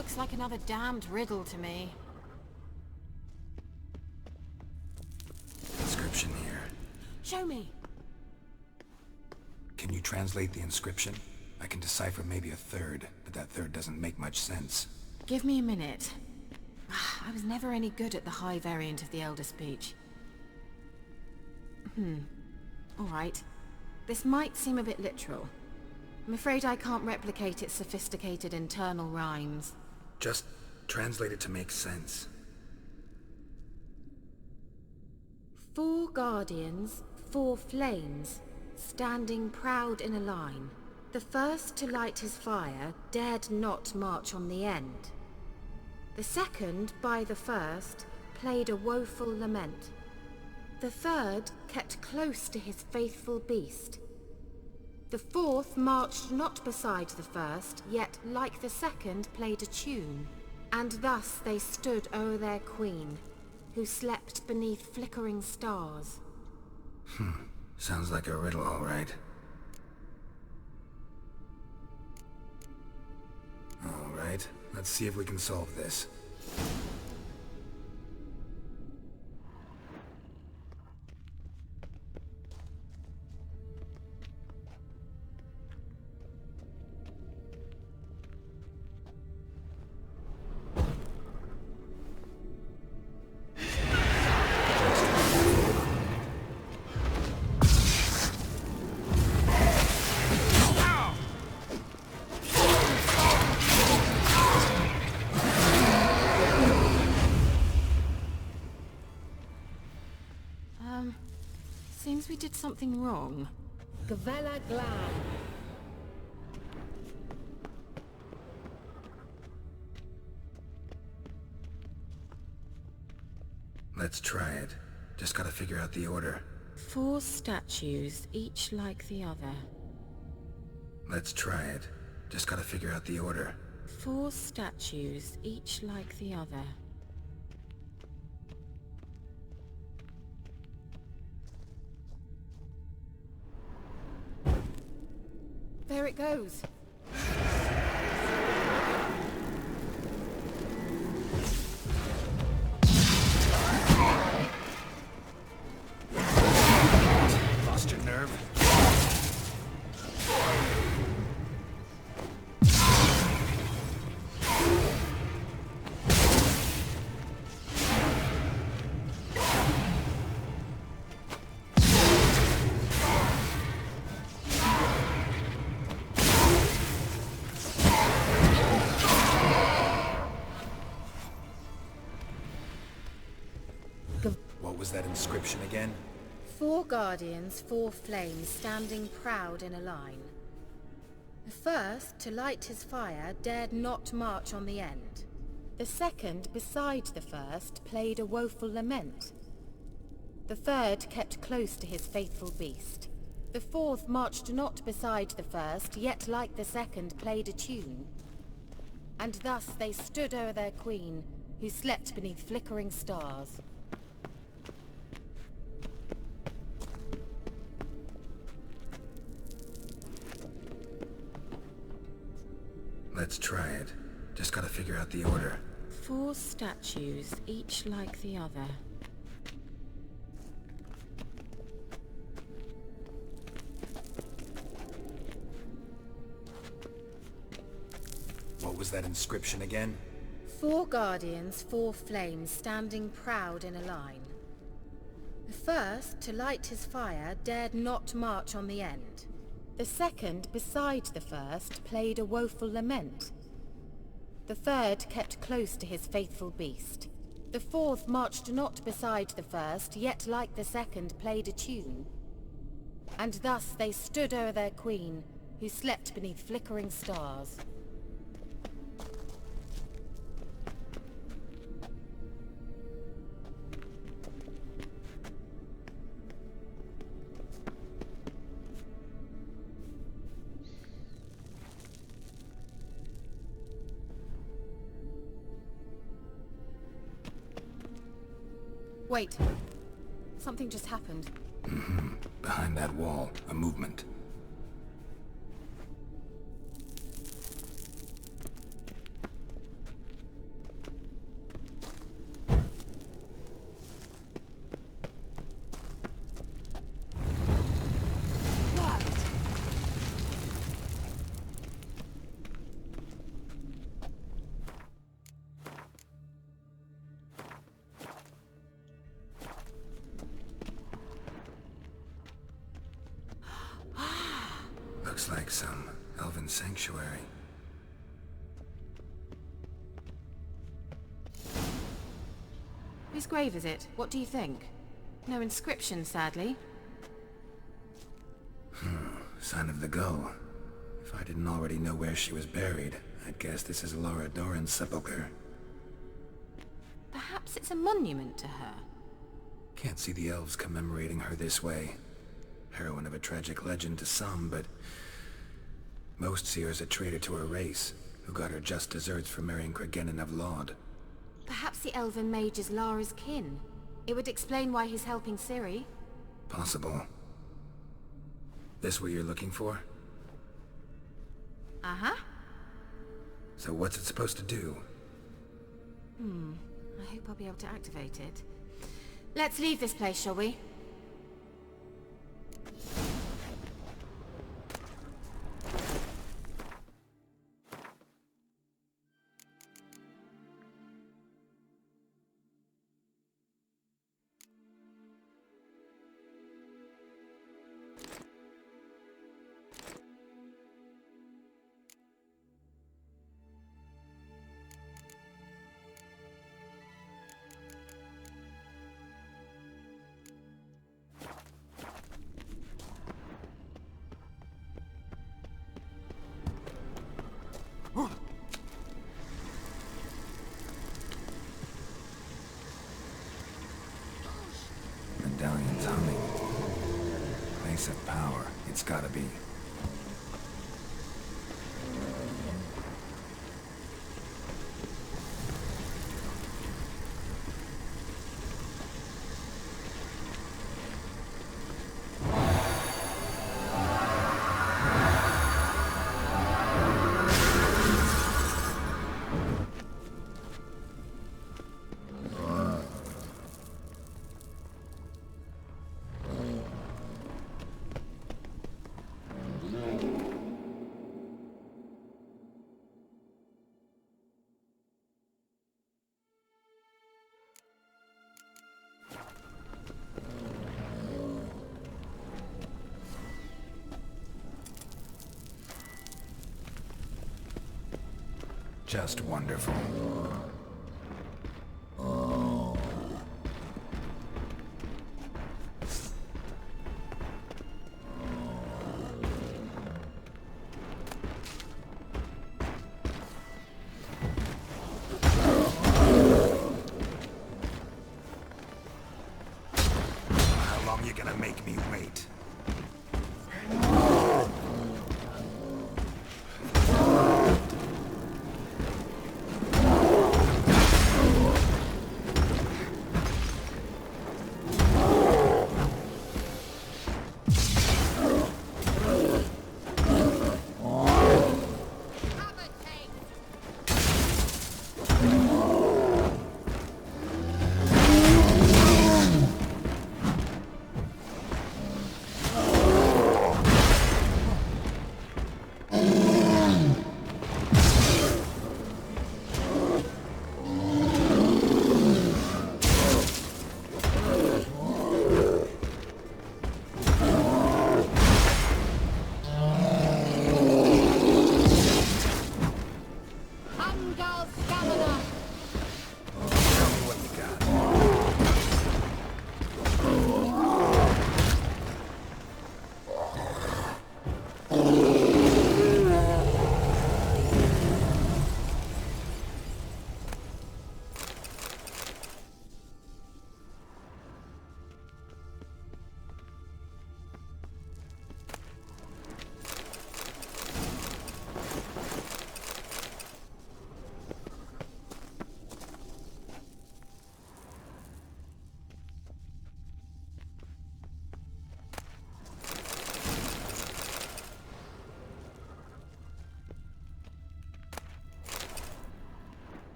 Looks like another damned riddle to me. Inscription here. Show me. Can you translate the inscription? I can decipher maybe a third, but that third doesn't make much sense. Give me a minute. I was never any good at the high variant of the Elder Speech. Alright. This might seem a bit literal. I'm afraid I can't replicate its sophisticated internal rhymes. Just translate it to make sense. 4 guardians, 4 flames, standing proud in a line. The first to light his fire dared not march on the end. The second, by the first, played a woeful lament. The third kept close to his faithful beast. The fourth marched not beside the first, yet like the second played a tune. And thus they stood o'er their queen, who slept beneath flickering stars. Sounds like a riddle, all right. All right, let's see if we can solve this. Seems we did something wrong. Gavella Glad. Let's try it. Just gotta figure out the order. 4 statues, each like the other. Let's try it. Just gotta figure out the order. 4 statues, each like the other. There it goes. Lost your nerve? What was that inscription again? 4 guardians, 4 flames, standing proud in a line. The first, to light his fire, dared not march on the end. The second, beside the first, played a woeful lament. The third kept close to his faithful beast. The fourth marched not beside the first, yet like the second played a tune. And thus they stood o'er their queen, who slept beneath flickering stars. Let's try it. Just gotta figure out the order. 4 statues, each like the other. What was that inscription again? 4 guardians, 4 flames, standing proud in a line. The first, to light his fire, dared not march on the end. The second, beside the first, played a woeful lament. The third kept close to his faithful beast. The fourth marched not beside the first, yet like the second played a tune. And thus they stood o'er their queen, who slept beneath flickering stars. Wait. Something just happened. Behind that wall, a movement. like some elven sanctuary. Whose grave is it? What do you think? No inscription, sadly. Sign of the Gull. If I didn't already know where she was buried, I'd guess this is Laura Doran's sepulcher. Perhaps it's a monument to her. Can't see the elves commemorating her this way. Heroine of a tragic legend to some, but most see her as a traitor to her race, who got her just deserts for marrying Cregennan of Laud. Perhaps the elven mage is Lara's kin. It would explain why he's helping Ciri. Possible. This what you're looking for? Uh-huh. So what's it supposed to do? I hope I'll be able to activate it. Let's leave this place, shall we? Medallion's humming. Place of power. It's gotta be. Just wonderful. How long you gonna make me wait?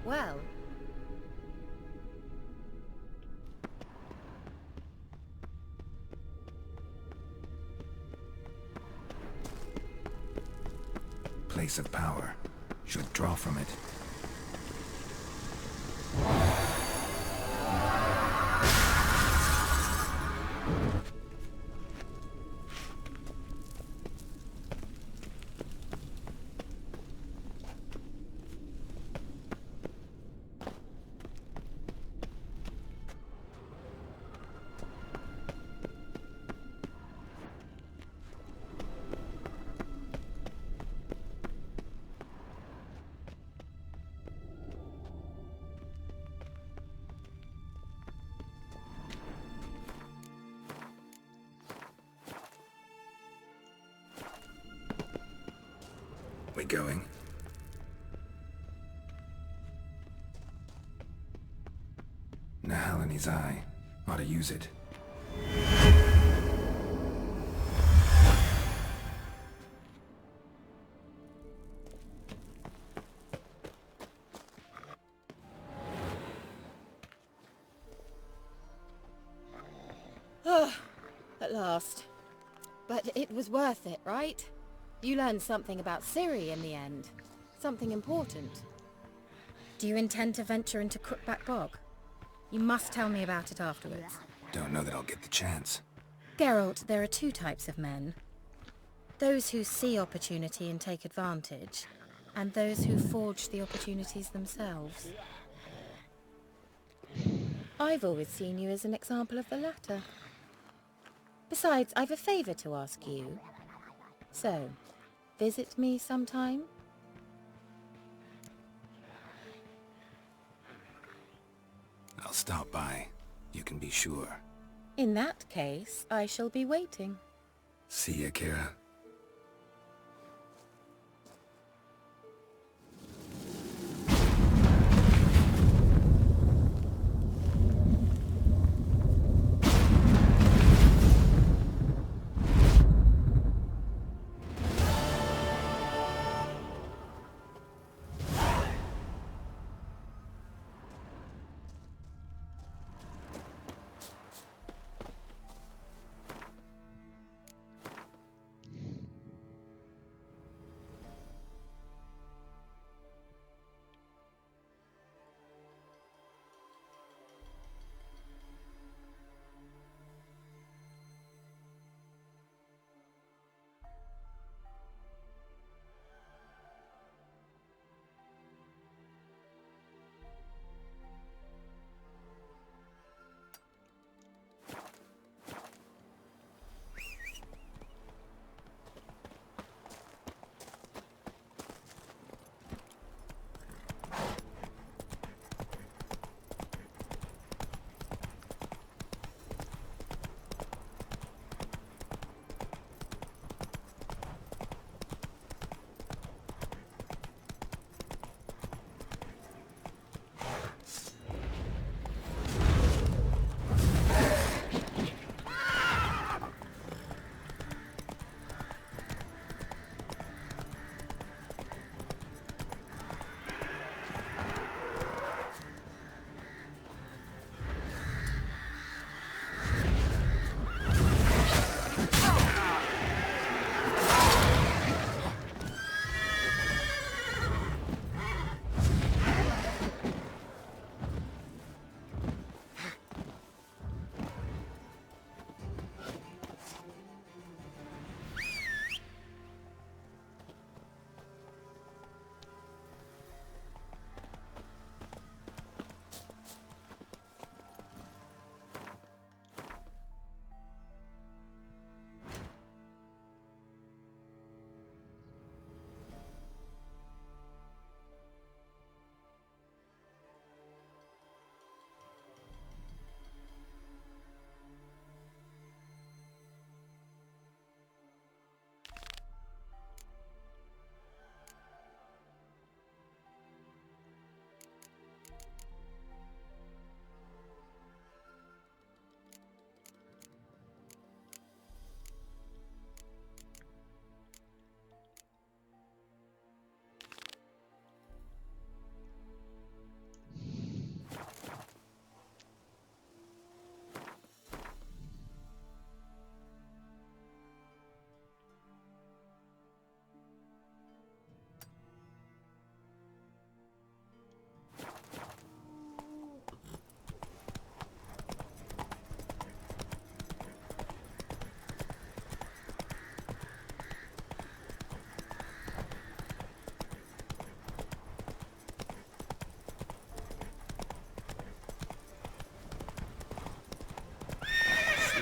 well. Place of power. Should draw from it. We going? Nahalani's eye. Ought to use it. At last. But it was worth it, right? You learned something about Ciri in the end. Something important. Do you intend to venture into Crookback Bog? You must tell me about it afterwards. Don't know that I'll get the chance. Geralt, there are two types of men. Those who see opportunity and take advantage, and those who forge the opportunities themselves. I've always seen you as an example of the latter. Besides, I've a favour to ask you. So, visit me sometime? I'll stop by. You can be sure. In that case, I shall be waiting. See ya, Kira.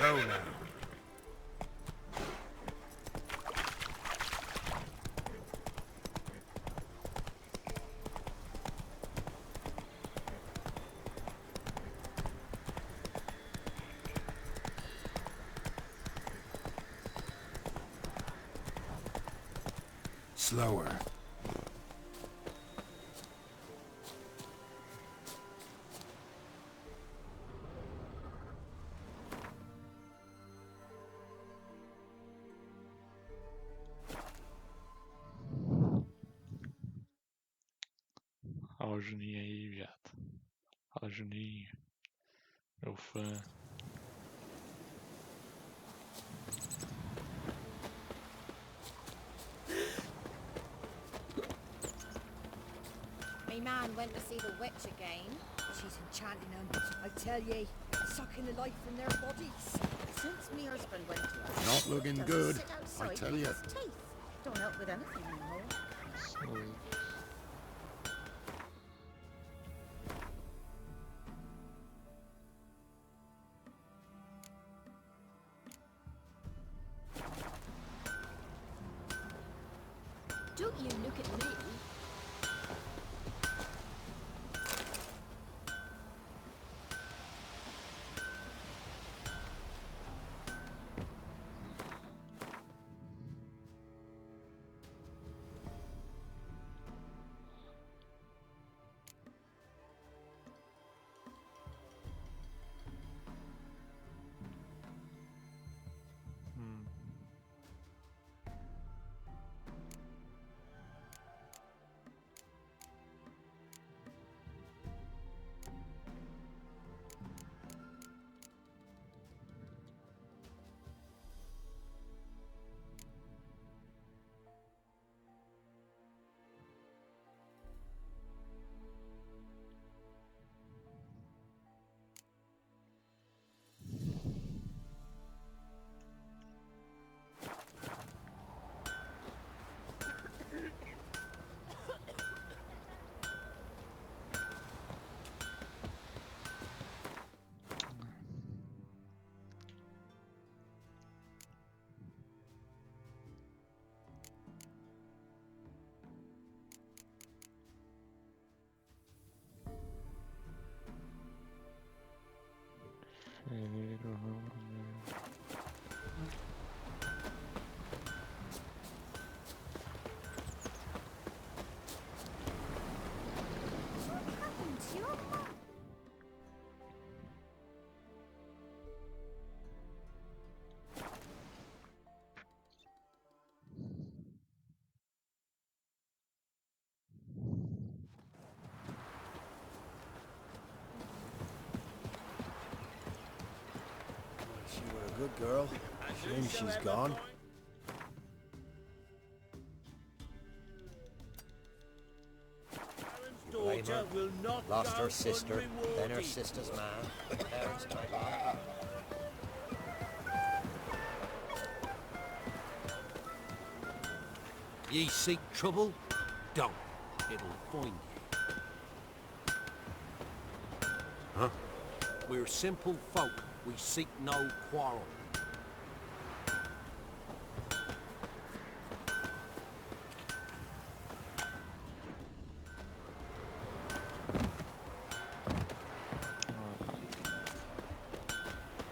Slow now. Slower. Olha o Juninho aí, viado. Fala, Juninho. Meu fã. Me man went to see the witch again. She's enchanting them, I tell ye. Sucking the life from their bodies. Since me husband went to her, Not looking doesn't good, sit outside I tell with you. his teeth. Don't help with anything anymore. Don't you look at me. She were a good girl. Shame she's gone. You blame her? Lost her sister, then her sister's man. Parents type on. Ye seek trouble? Don't. It'll find you. Huh? We're simple folk. We seek no quarrel.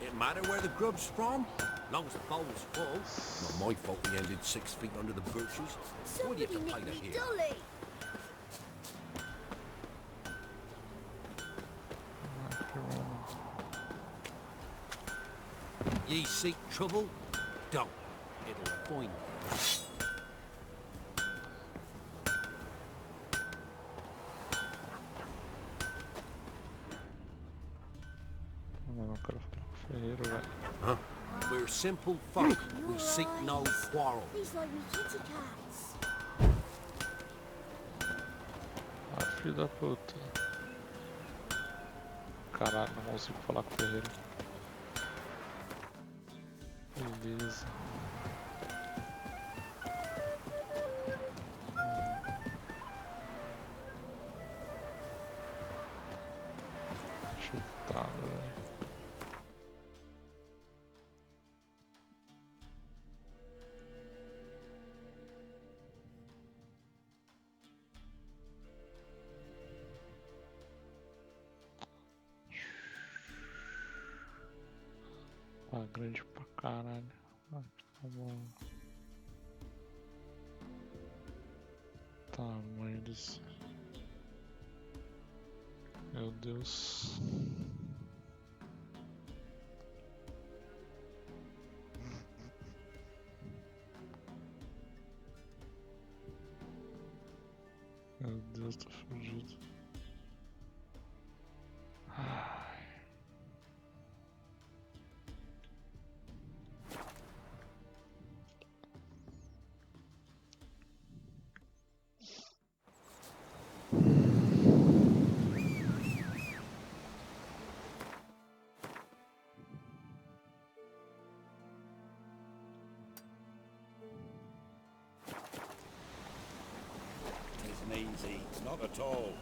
It matter where the grub's from? Long as the bowl's full. Not my fault we ended 6 feet under the bushes. What do you have to pay to hear? Dolly! Ye seek trouble? Don't. It'll find you. Não quero falar com o ferreiro, velho. Huh? We're simple folk. We seek no quarrel. These like me kitty cats. Ah, filho da puta. Caralho, não consigo falar com o ferreiro. Beleza. Chutado, velho. Tá grande pra caralho. Ah, tá bom. Tamanho desse. Meu Deus. Meu Deus, tô fugido. Isn't easy. Not at all.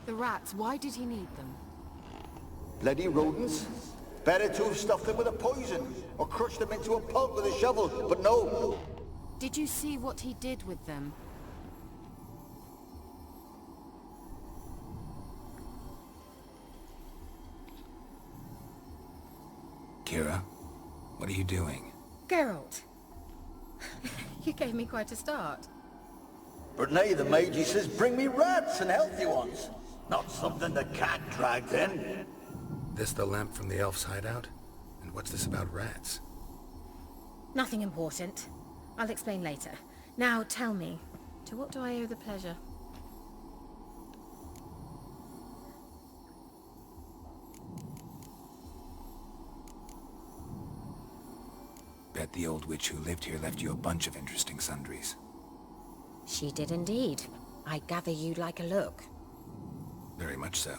The rats, why did he need them? Bloody rodents. Better to have stuffed them with a poison, or crushed them into a pulp with a shovel, but no. Did you see what he did with them? Kira, what are you doing? Geralt! You gave me quite a start. But now the mage says bring me rats and healthy ones. Not something the cat dragged in. This the lamp from the elf's hideout? And what's this about rats? Nothing important. I'll explain later. Now tell me, to what do I owe the pleasure? Bet the old witch who lived here left you a bunch of interesting sundries. She did indeed. I gather you'd like a look. Very much so.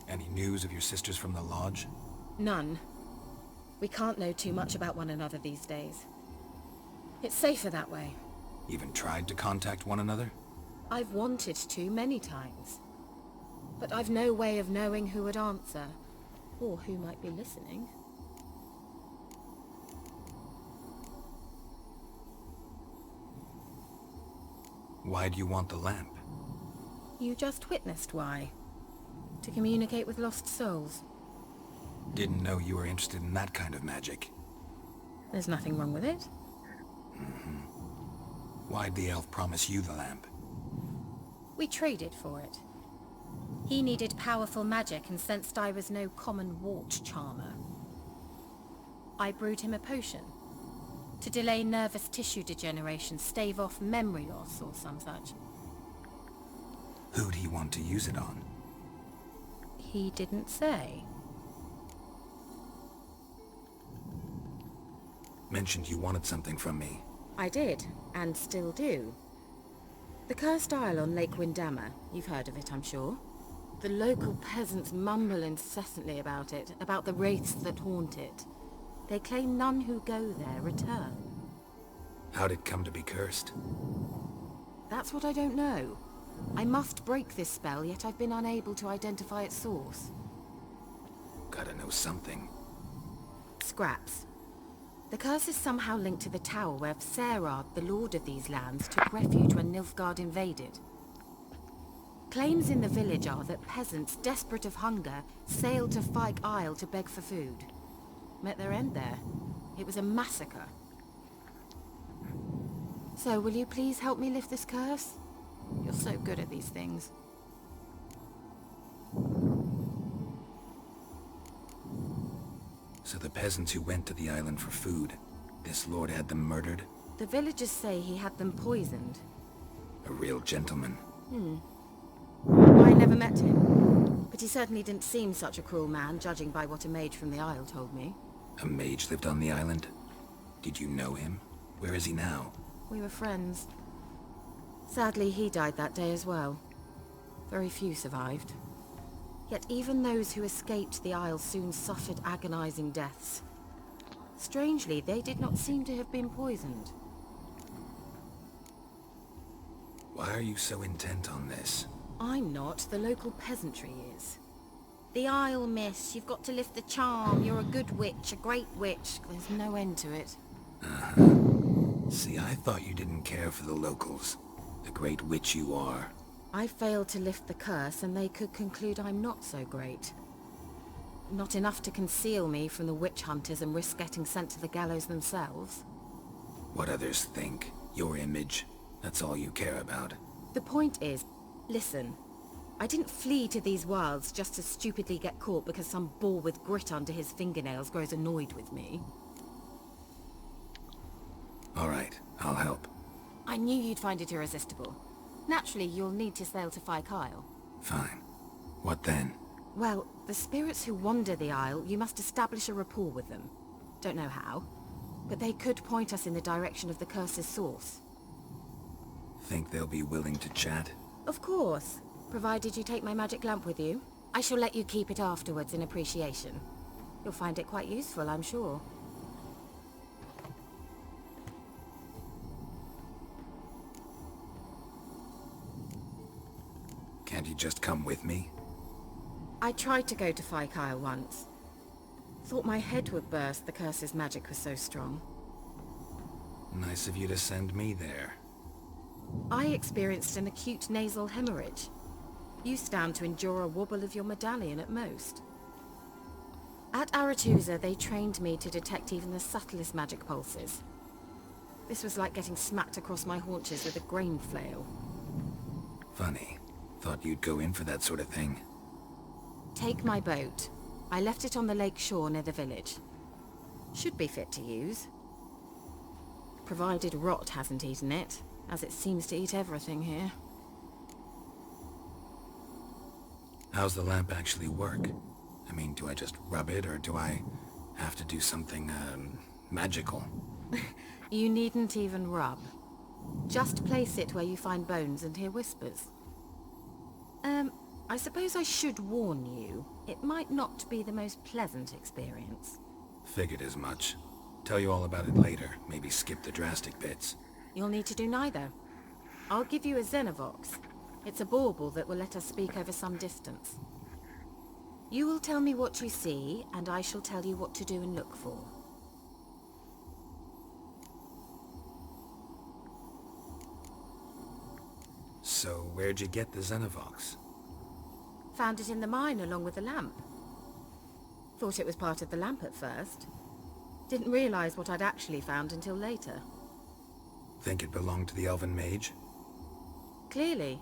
Any news of your sisters from the lodge? None. We can't know too much about one another these days. It's safer that way. Even tried to contact one another? I've wanted to many times. But I've no way of knowing who would answer, or who might be listening. Why do you want the lamp? You just witnessed why. To communicate with lost souls. Didn't know you were interested in that kind of magic. There's nothing wrong with it. Why'd the elf promise you the lamp? We traded for it. He needed powerful magic and sensed I was no common wart charmer. I brewed him a potion. To delay nervous tissue degeneration, stave off memory loss or some such. Who'd he want to use it on? He didn't say. Mentioned you wanted something from me. I did, and still do. The cursed isle on Lake Windammer, you've heard of it, I'm sure. The local peasants mumble incessantly about it, about the wraiths that haunt it. They claim none who go there return. How'd it come to be cursed? That's what I don't know. I must break this spell, yet I've been unable to identify its source. Gotta know something. Scraps. The curse is somehow linked to the tower where Serard, the lord of these lands, took refuge when Nilfgaard invaded. Claims in the village are that peasants, desperate of hunger, sailed to Fyke Isle to beg for food. Met their end there. It was a massacre. So, will you please help me lift this curse? You're so good at these things. So the peasants who went to the island for food, this lord had them murdered? The villagers say he had them poisoned. A real gentleman. I never met him, but he certainly didn't seem such a cruel man, judging by what a mage from the Isle told me. A mage lived on the island? Did you know him? Where is he now? We were friends. Sadly, he died that day as well. Very few survived. Yet even those who escaped the Isle soon suffered agonizing deaths. Strangely, they did not seem to have been poisoned. Why are you so intent on this? I'm not. The local peasantry is. The Isle, miss. You've got to lift the charm. You're a good witch, a great witch. There's no end to it. See, I thought you didn't care for the locals. The great witch you are. I failed to lift the curse, and they could conclude I'm not so great. Not enough to conceal me from the witch hunters and risk getting sent to the gallows themselves. What others think. Your image. That's all you care about. The point is, listen. I didn't flee to these wilds just to stupidly get caught because some boar with grit under his fingernails grows annoyed with me. All right, I'll help. I knew you'd find it irresistible. Naturally, you'll need to sail to Fyke Isle. Fine. What then? Well, the spirits who wander the Isle, you must establish a rapport with them. Don't know how, but they could point us in the direction of the curse's source. Think they'll be willing to chat? Of course, provided you take my magic lamp with you. I shall let you keep it afterwards in appreciation. You'll find it quite useful, I'm sure. Can't you just come with me? I tried to go to Fyke Isle once. Thought my head would burst, the curse's magic was so strong. Nice of you to send me there. I experienced an acute nasal hemorrhage. You stand to endure a wobble of your medallion at most. At Aretusa, they trained me to detect even the subtlest magic pulses. This was like getting smacked across my haunches with a grain flail. Funny. Thought you'd go in for that sort of thing. Take my boat. I left it on the lake shore near the village. Should be fit to use. Provided rot hasn't eaten it, as it seems to eat everything here. How's the lamp actually work? I mean, do I just rub it, or do I have to do something, magical? You needn't even rub. Just place it where you find bones and hear whispers. I suppose I should warn you. It might not be the most pleasant experience. Figured as much. Tell you all about it later. Maybe skip the drastic bits. You'll need to do neither. I'll give you a Xenovox. It's a bauble that will let us speak over some distance. You will tell me what you see, and I shall tell you what to do and look for. So where'd you get the Xenovox? Found it in the mine along with the lamp. Thought it was part of the lamp at first. Didn't realize what I'd actually found until later. Think it belonged to the elven mage? Clearly.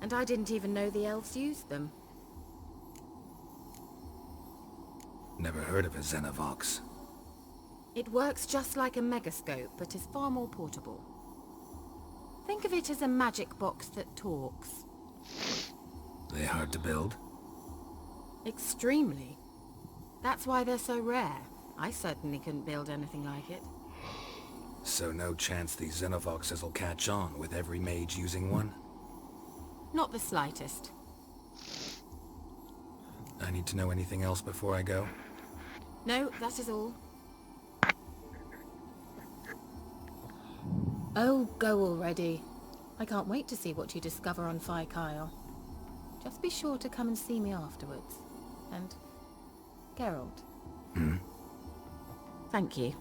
And I didn't even know the elves used them. Never heard of a Xenovox. It works just like a megascope, but is far more portable. Think of it as a magic box that talks. They hard to build? Extremely. That's why they're so rare. I certainly couldn't build anything like it. So no chance these Xenovoxes will catch on with every mage using one? Not the slightest. I need to know anything else before I go? No, that is all. Oh, go already. I can't wait to see what you discover on Phi Kyle. Just be sure to come and see me afterwards. And... Geralt. Hmm? Thank you.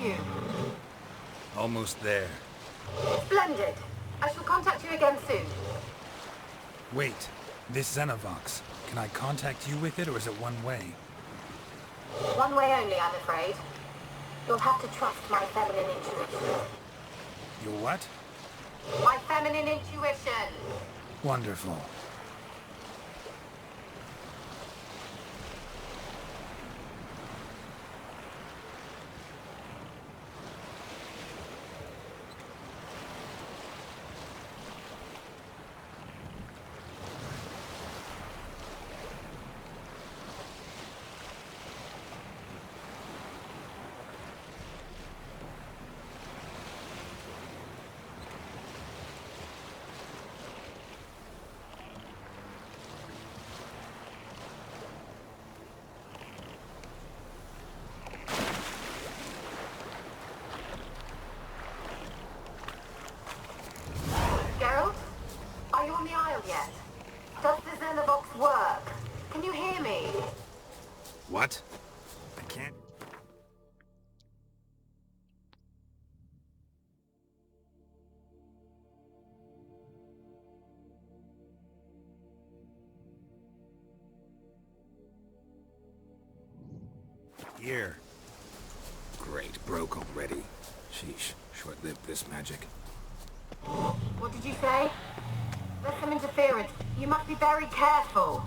you? Almost there. Splendid. I shall contact you again soon. Wait, this Xenovox. Can I contact you with it, or is it one way? One way only, I'm afraid. You'll have to trust my feminine intuition. Your what? My feminine intuition! Wonderful. Geralt? Are you on the aisle yet? Does the Xenovox work? Can you hear me? What? I can't... Here. Great, broke already. Sheesh, short-lived this magic. What did you say? There's some interference. You must be very careful.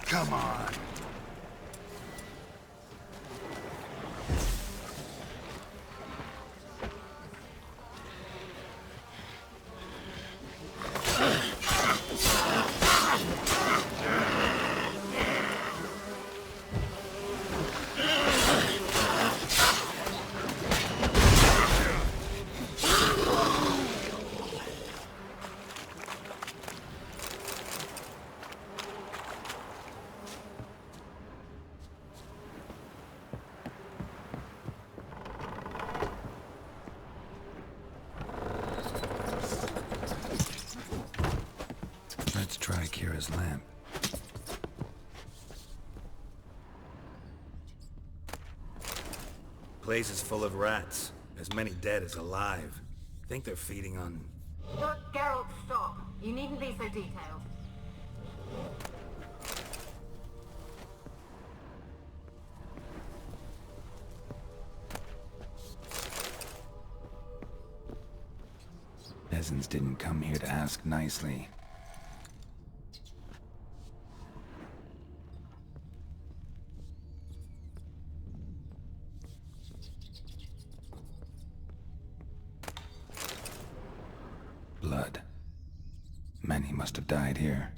Come on. Let's try Kira's lamp. Place is full of rats. As many dead as alive. Think they're feeding on... Look, Geralt, stop. You needn't be so detailed. Peasants didn't come here to ask nicely. Blood. Many must have died here.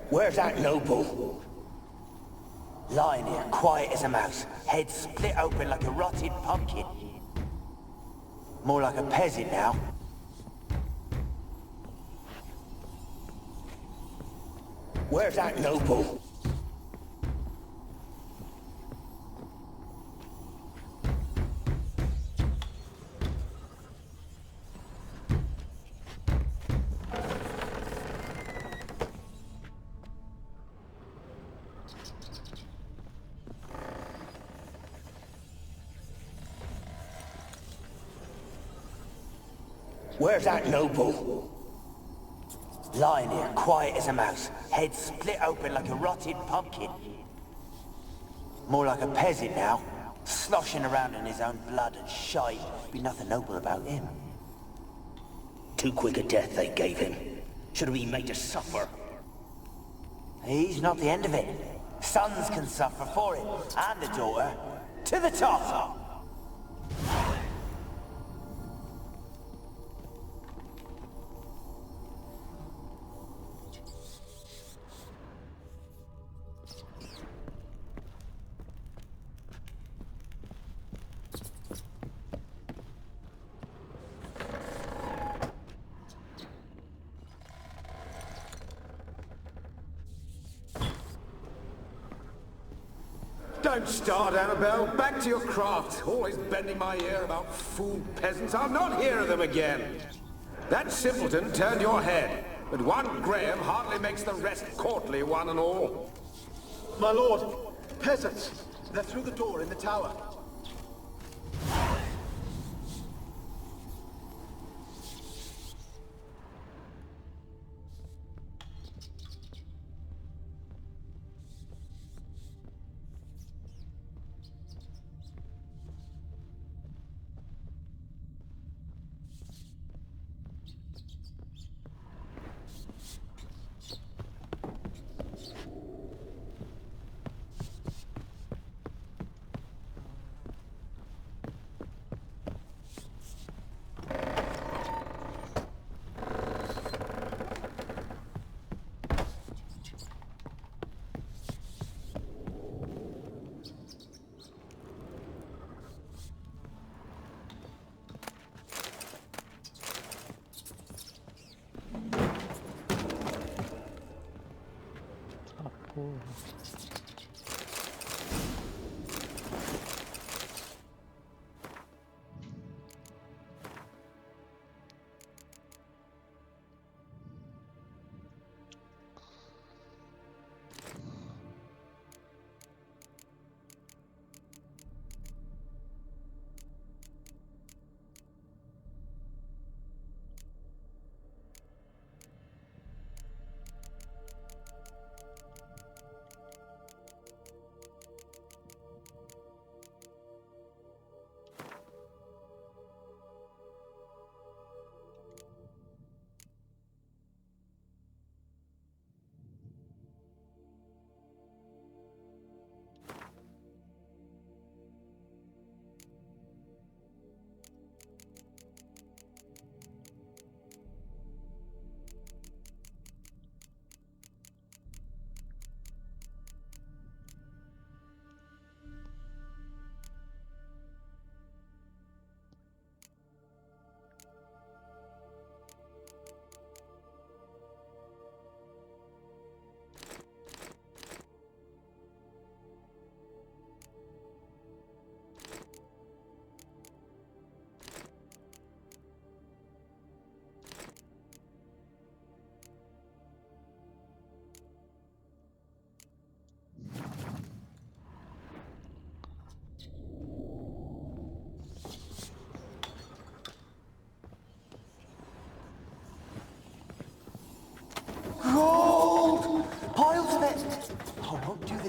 Where's that noble? Lying here, quiet as a mouse, head split open like a rotted pumpkin. More like a peasant now. Where's that noble? Where's that noble? Lying here, quiet as a mouse, head split open like a rotted pumpkin. More like a peasant now, sloshing around in his own blood and shite. Be nothing noble about him. Too quick a death they gave him. Should have been made to suffer. He's not the end of it. Sons can suffer for it, and the daughter. To the top! Don't start, Annabelle. Back to your craft. Always bending my ear about fool peasants. I'll not hear of them again. That simpleton turned your head, but one Graham hardly makes the rest courtly, one and all. My lord, peasants. They're through the door in the tower.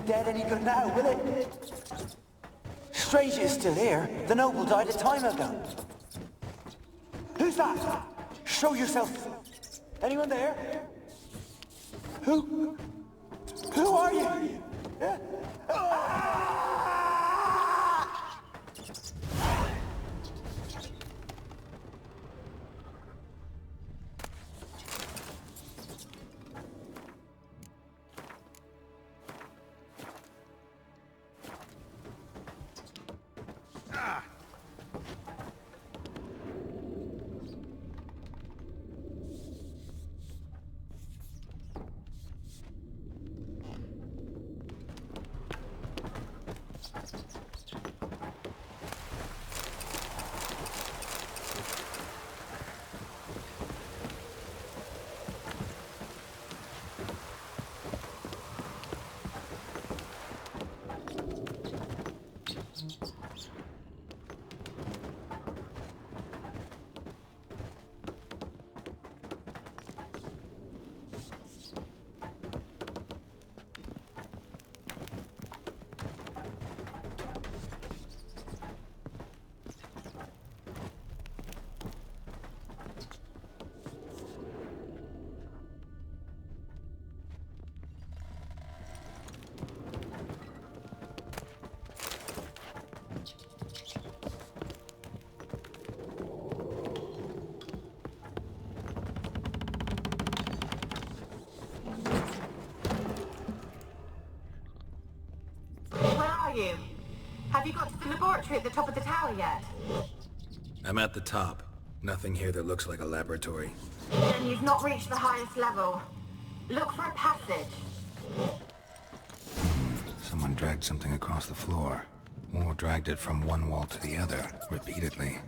Dead any good now, will it? Strange it's still here. The noble died a time ago. Who's that? Show yourself. Anyone there? Who are you? Are you? Have you got to the laboratory at the top of the tower yet? I'm at the top. Nothing here that looks like a laboratory. Then you've not reached the highest level. Look for a passage. Someone dragged something across the floor. Or dragged it from one wall to the other, repeatedly.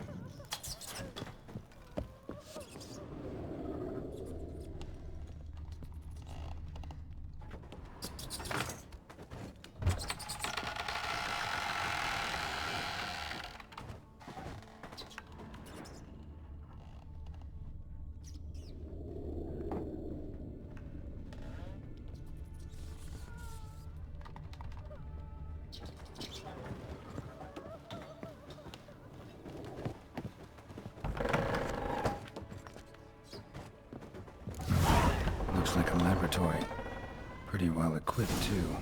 Looks like a laboratory. Pretty well equipped, too.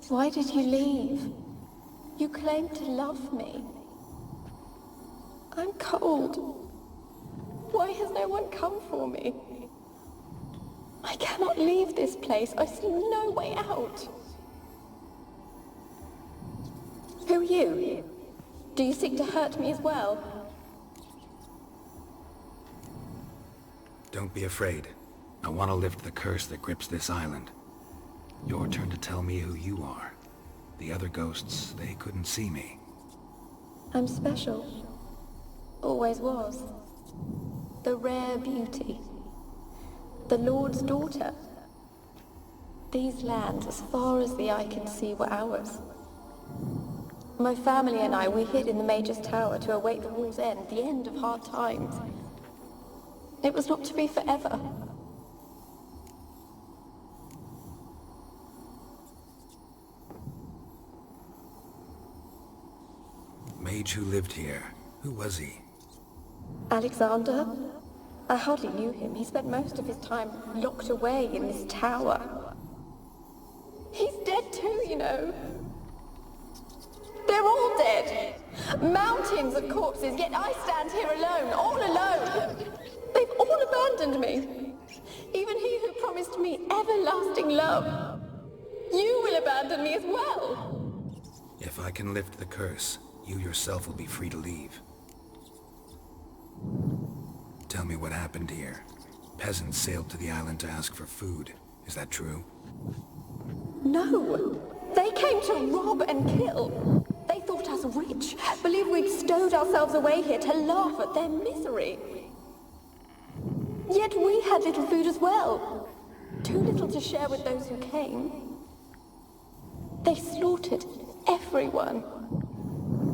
Why did you leave? You claimed to love me. I'm cold. Why has no one come for me? I cannot leave this place. I see no way out. Who are you? Do you seek to hurt me as well? Don't be afraid. I want to lift the curse that grips this island. Your turn to tell me who you are. The other ghosts, they couldn't see me. I'm special. Always was. The rare beauty. The Lord's daughter. These lands, as far as the eye can see, were ours. My family and I, we hid in the Major's tower to await the war's end, the end of hard times. It was not to be forever. Mage who lived here. Who was he? Alexander? I hardly knew him. He spent most of his time locked away in this tower. He's dead too, you know. They're all dead. Mountains of corpses, yet I stand here alone, all alone. They've all abandoned me. Even he who promised me everlasting love. You will abandon me as well. If I can lift the curse, you yourself will be free to leave. Tell me what happened here. Peasants sailed to the island to ask for food. Is that true? No. They came to rob and kill. They thought us rich, believed we'd stowed ourselves away here to laugh at their misery. Yet we had little food as well. Too little to share with those who came. They slaughtered everyone.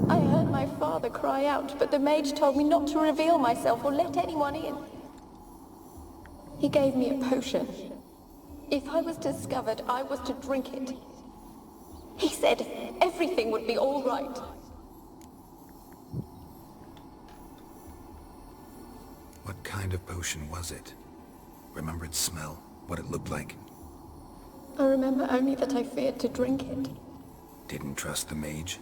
I heard my father cry out, but the mage told me not to reveal myself or let anyone in. He gave me a potion. If I was discovered, I was to drink it. He said everything would be all right. What kind of potion was it? Remember its smell? What it looked like? I remember only that I feared to drink it. Didn't trust the mage?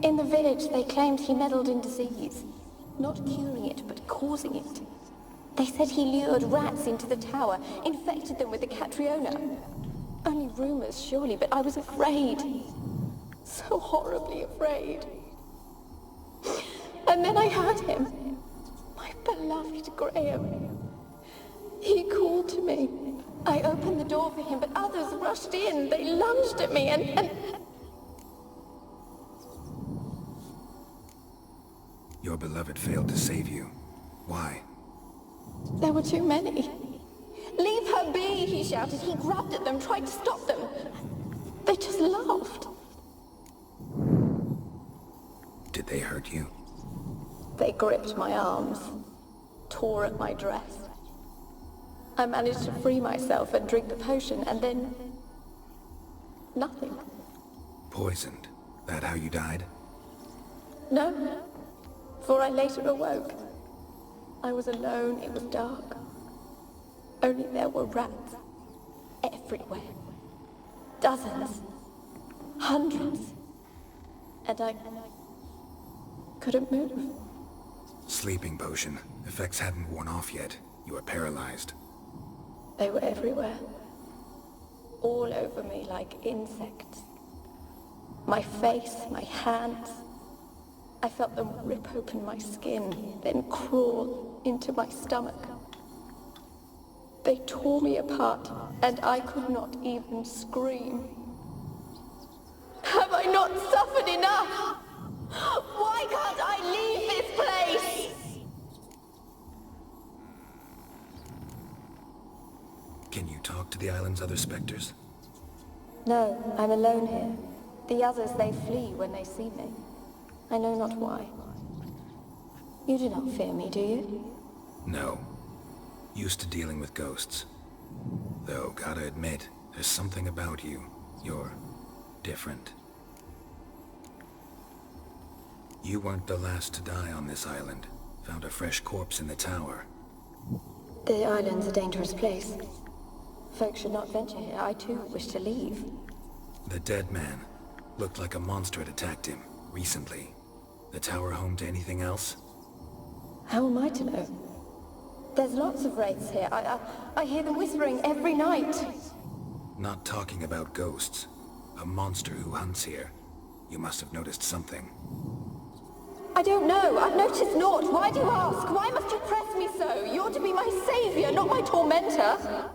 In the village, they claimed he meddled in disease. Not curing it, but causing it. They said he lured rats into the tower, infected them with the Catriona. Only rumors, surely, but I was afraid. So horribly afraid. And then I heard him. My beloved Graham. He called to me. I opened the door for him, but others rushed in. They lunged at me and... Your beloved failed to save you. Why? There were too many. Leave her be, he shouted. He grabbed at them, tried to stop them. They just laughed. Did they hurt you? They gripped my arms, tore at my dress. I managed to free myself and drink the potion, and then... nothing. Poisoned? That how you died? No, for I later awoke. I was alone, it was dark. Only there were rats. Everywhere. Dozens. Hundreds. And I couldn't move. Sleeping potion. Effects hadn't worn off yet. You were paralyzed. They were everywhere. All over me like insects. My face, my hands. I felt them rip open my skin, then crawl into my stomach. They tore me apart, and I could not even scream. Have I not suffered enough? Why can't I leave this place? Can you talk to the island's other specters? No, I'm alone here. The others, they flee when they see me. I know not why. You do not fear me, do you? No. Used to dealing with ghosts. Though, gotta admit, there's something about you. You're different. You weren't the last to die on this island. Found a fresh corpse in the tower. The island's a dangerous place. Folks should not venture here. I too wish to leave. The dead man. Looked like a monster had attacked him, recently. The tower home to anything else? How am I to know? There's lots of wraiths here. I hear them whispering every night. Not talking about ghosts. A monster who hunts here. You must have noticed something. I don't know. I've noticed naught. Why do you ask? Why must you press me so? You're to be my savior, not my tormentor.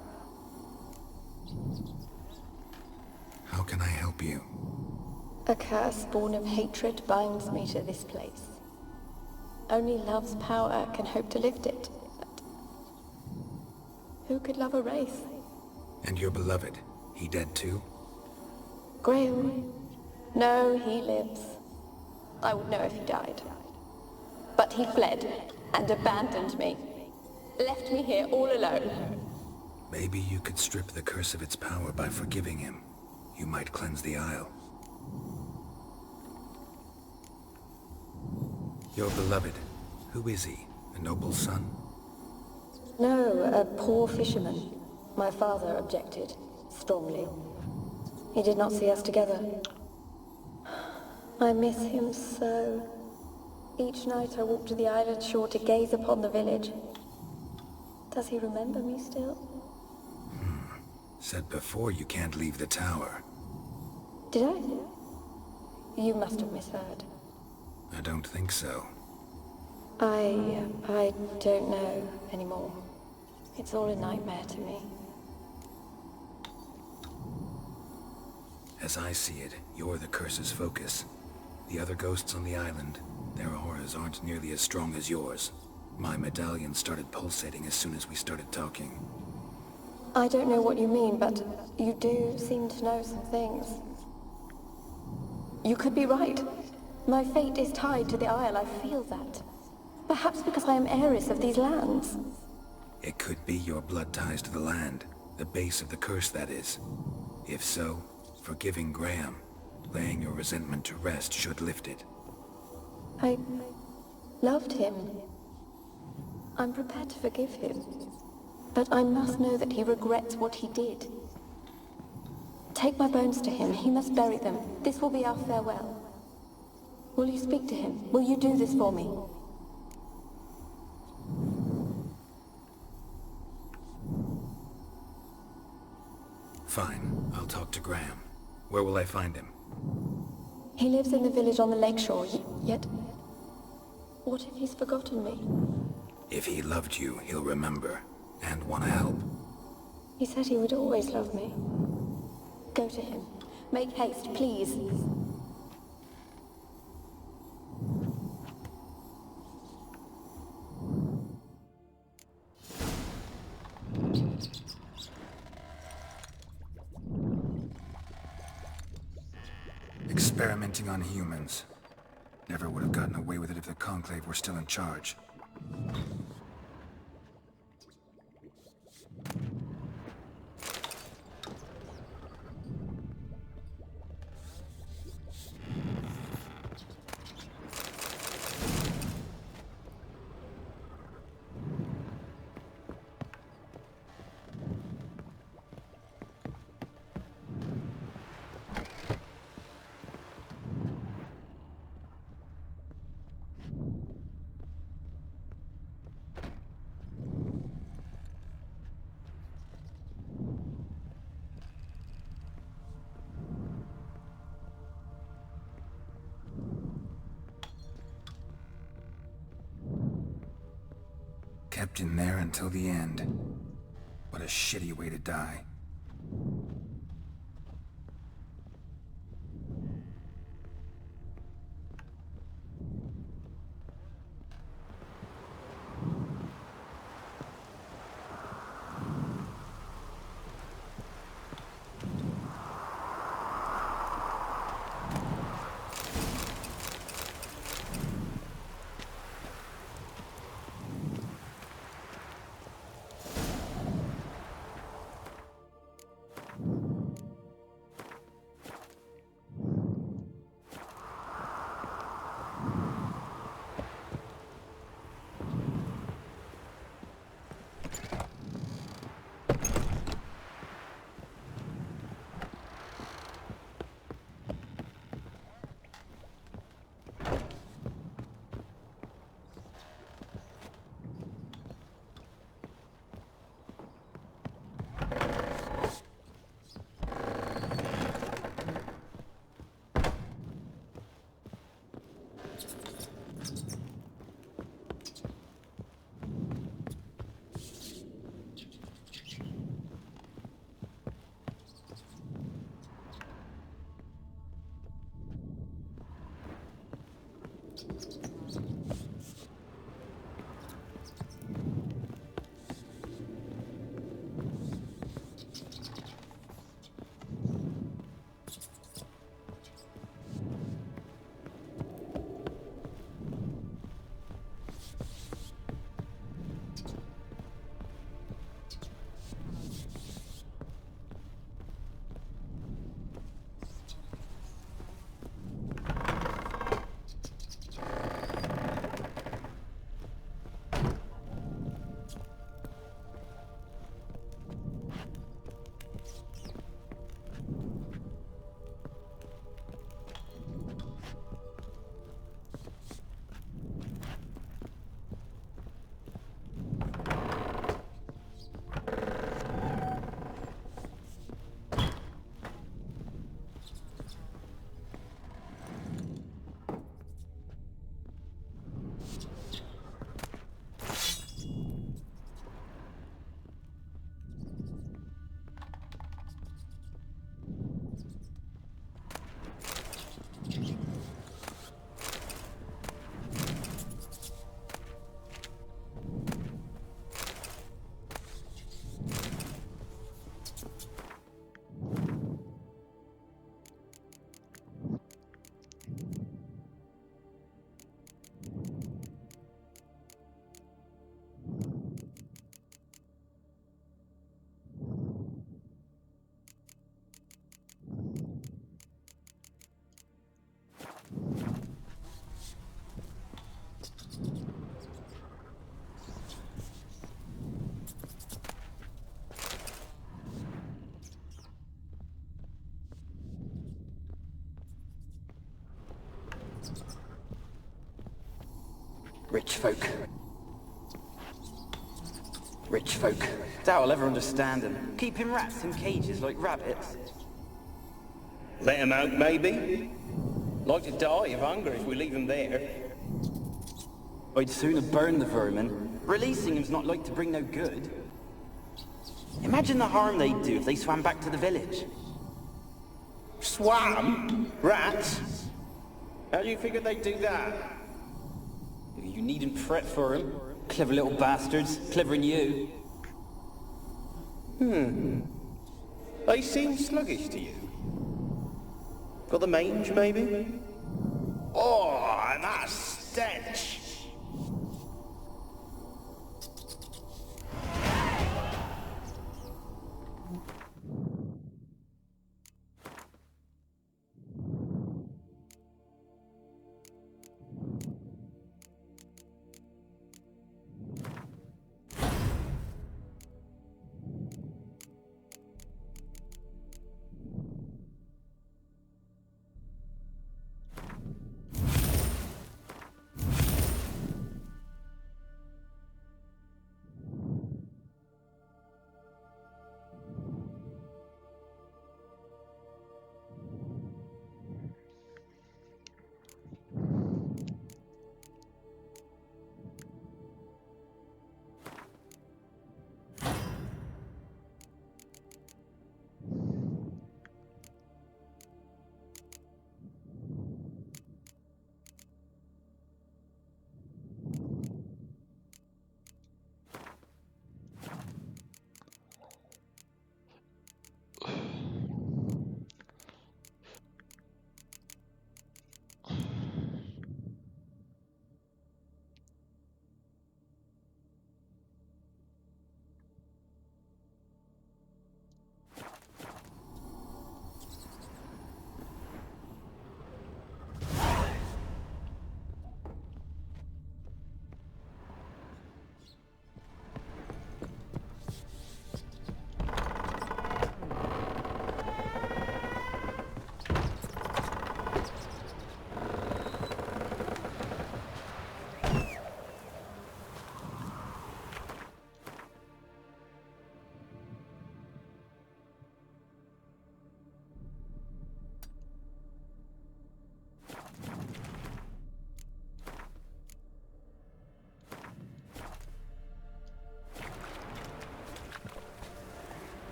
How can I help you? A curse born of hatred binds me to this place. Only love's power can hope to lift it. But who could love a wraith? And your beloved, he dead too? Graham? No, he lives. I would know if he died. But he fled and abandoned me. Left me here all alone. Maybe you could strip the curse of its power by forgiving him. You might cleanse the Isle. Your beloved, who is he? A noble son? No, a poor fisherman. My father objected, strongly. He did not see us together. I miss him so. Each night I walk to the island shore to gaze upon the village. Does he remember me still? Said before you can't leave the tower. Did I? You must have misheard. I don't think so. I don't know anymore. It's all a nightmare to me. As I see it, you're the curse's focus. The other ghosts on the island, their auras aren't nearly as strong as yours. My medallion started pulsating as soon as we started talking. I don't know what you mean, but you do seem to know some things. You could be right. My fate is tied to the Isle, I feel that. Perhaps because I am heiress of these lands. It could be your blood ties to the land, the base of the curse, that is. If so, forgiving Graham, laying your resentment to rest should lift it. I loved him. I'm prepared to forgive him. But I must know that he regrets what he did. Take my bones to him. He must bury them. This will be our farewell. Will you speak to him? Will you do this for me? Fine. I'll talk to Graham. Where will I find him? He lives in the village on the lakeshore, yet... What if he's forgotten me? If he loved you, he'll remember. And want to help. He said he would always love me. Go to him. Make haste, please. Experimenting on humans. Never would have gotten away with it if the Conclave were still in charge. Kept in there until the end. What a shitty way to die. Rich folk. Rich folk. Doubt I'll ever understand them. Keeping rats in cages like rabbits. Let them out, maybe? Like to die of hunger if we leave them there. I'd sooner burn the vermin. Releasing them's not like to bring no good. Imagine the harm they'd do if they swam back to the village. Swam? Rats? How do you figure they'd do that? You needn't fret for them. Clever little bastards. Clever than you. They seem sluggish to you. Got the mange, maybe? Oh, and that stench!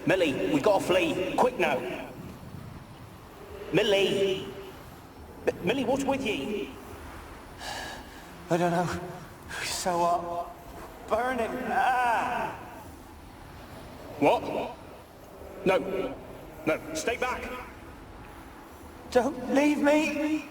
Millie, we gotta flee. Quick now. Millie! Millie, what's with ye? I don't know. So what? Burning. Ah! What? No. No, stay back. Don't leave me!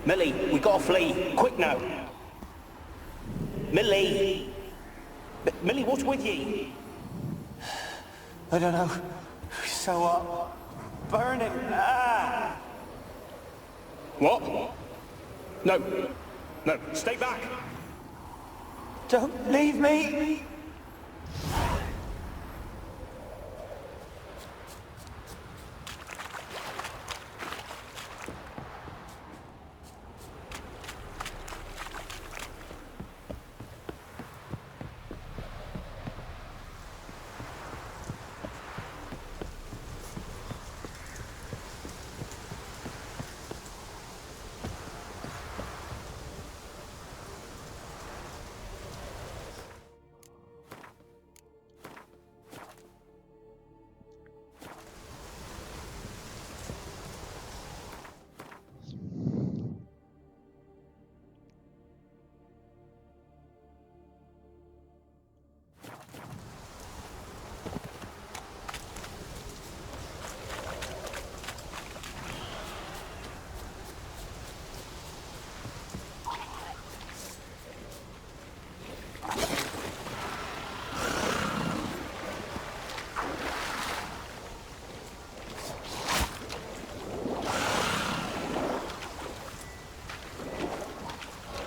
Millie, we gotta flee. Quick now. Millie! Millie, what's with ye? I don't know. So what? Burning. Ah! What? No. No, stay back. Don't leave me!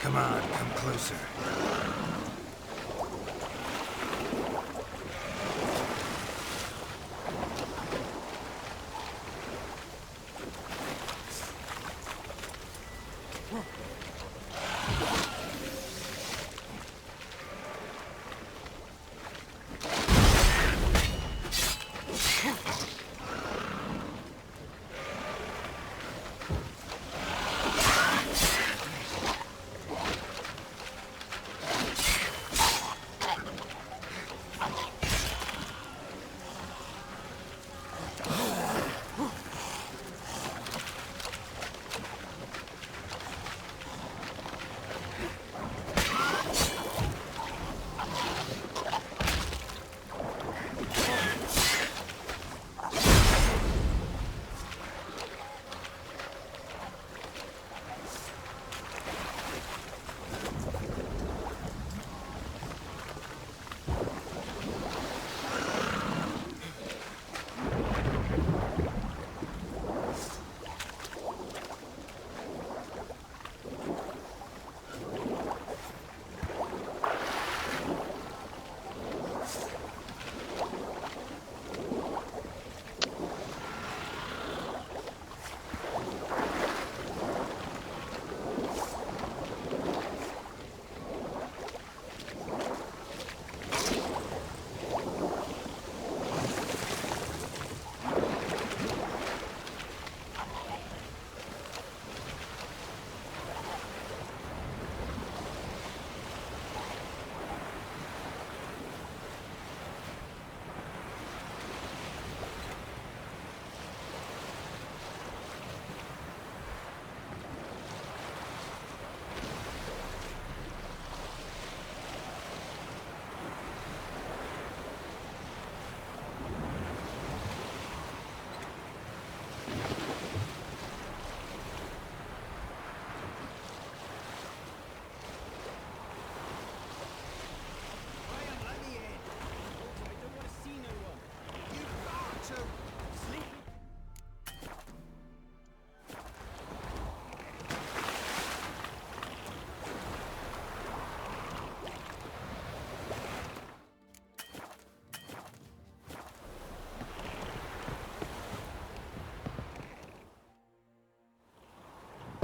Come on, come closer.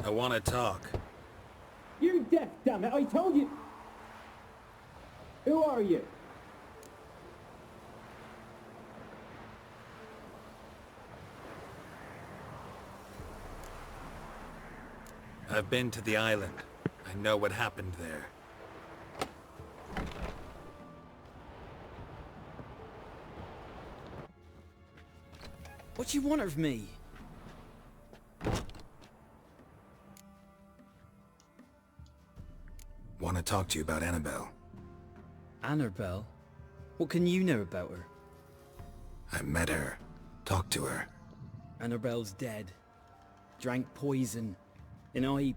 I want to talk. You're deaf, damn it! I told you! Who are you? I've been to the island. I know what happened there. What you want of me? Want to talk to you about Annabelle. Annabelle? What can you know about her? I met her. Talked to her. Annabelle's dead. Drank poison. And I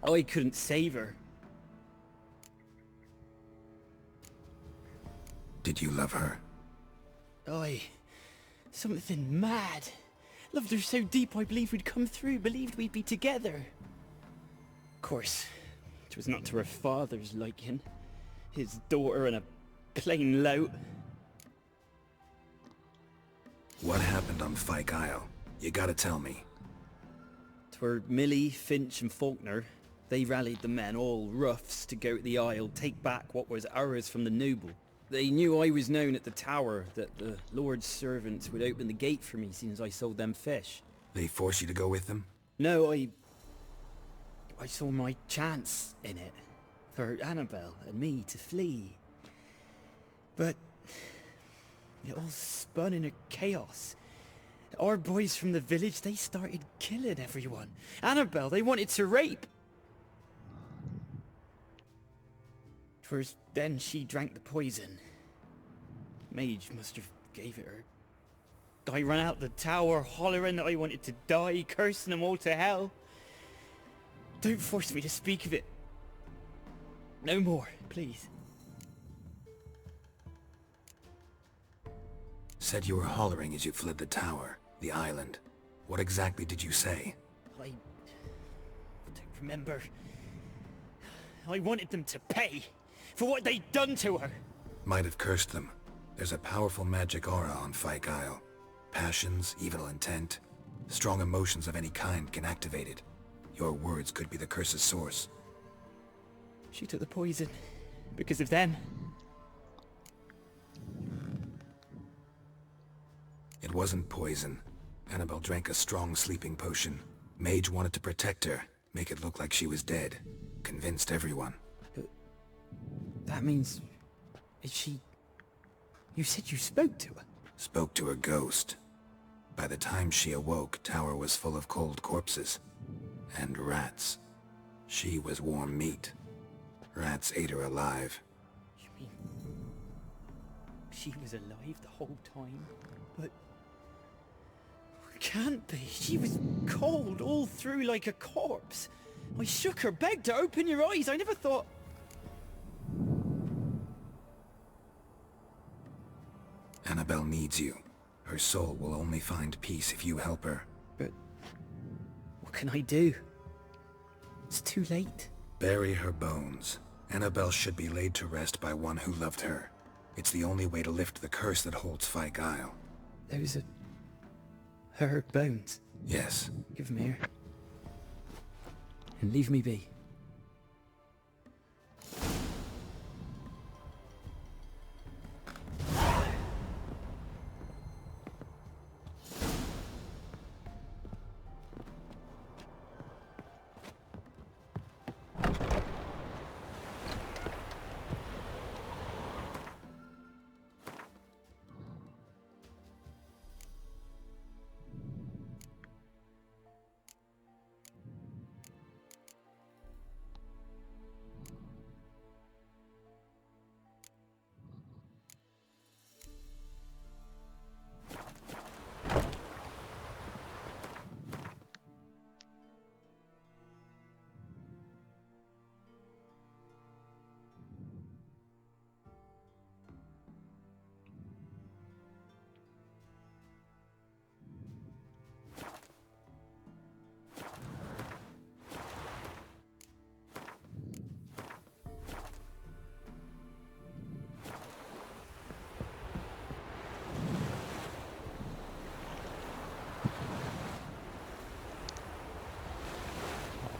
I couldn't save her. Did you love her? Something mad. Loved her so deep I believed we'd come through, believed we'd be together. Of course, it was not to her father's liking. His daughter and a plain lout. What happened on Fyke Isle? You gotta tell me. 'Twere Millie, Finch and Faulkner. They rallied the men, all roughs, to go to the Isle, take back what was ours from the noble. They knew I was known at the tower, that the Lord's servants would open the gate for me since I sold them fish. They forced you to go with them? No, I saw my chance in it. For Annabelle and me to flee. But it all spun in a chaos. Our boys from the village, they started killing everyone. Annabelle, they wanted to rape. 'Twas then she drank the poison. Mage must have gave it her. I ran out the tower hollering that I wanted to die, cursing them all to hell. Don't force me to speak of it. No more, please. Said you were hollering as you fled the tower, the island. What exactly did you say? I don't remember. I wanted them to pay for what they'd done to her. Might have cursed them. There's a powerful magic aura on Fyke Isle. Passions, evil intent, strong emotions of any kind can activate it. Your words could be the curse's source. She took the poison because of them. It wasn't poison. Annabelle drank a strong sleeping potion. Mage wanted to protect her, make it look like she was dead. Convinced everyone. But that means... is she... You said you spoke to her? Spoke to a ghost. By the time she awoke, tower was full of cold corpses. And rats. She was warm meat. Rats ate her alive. You mean... she was alive the whole time? But... can't be. She was cold all through like a corpse. I shook her, begged her, open your eyes. I never thought... Annabelle needs you. Her soul will only find peace if you help her. But... what can I do? It's too late. Bury her bones. Annabelle should be laid to rest by one who loved her. It's the only way to lift the curse that holds Fyke Isle. Those are... her bones? Yes. Give them here. And leave me be.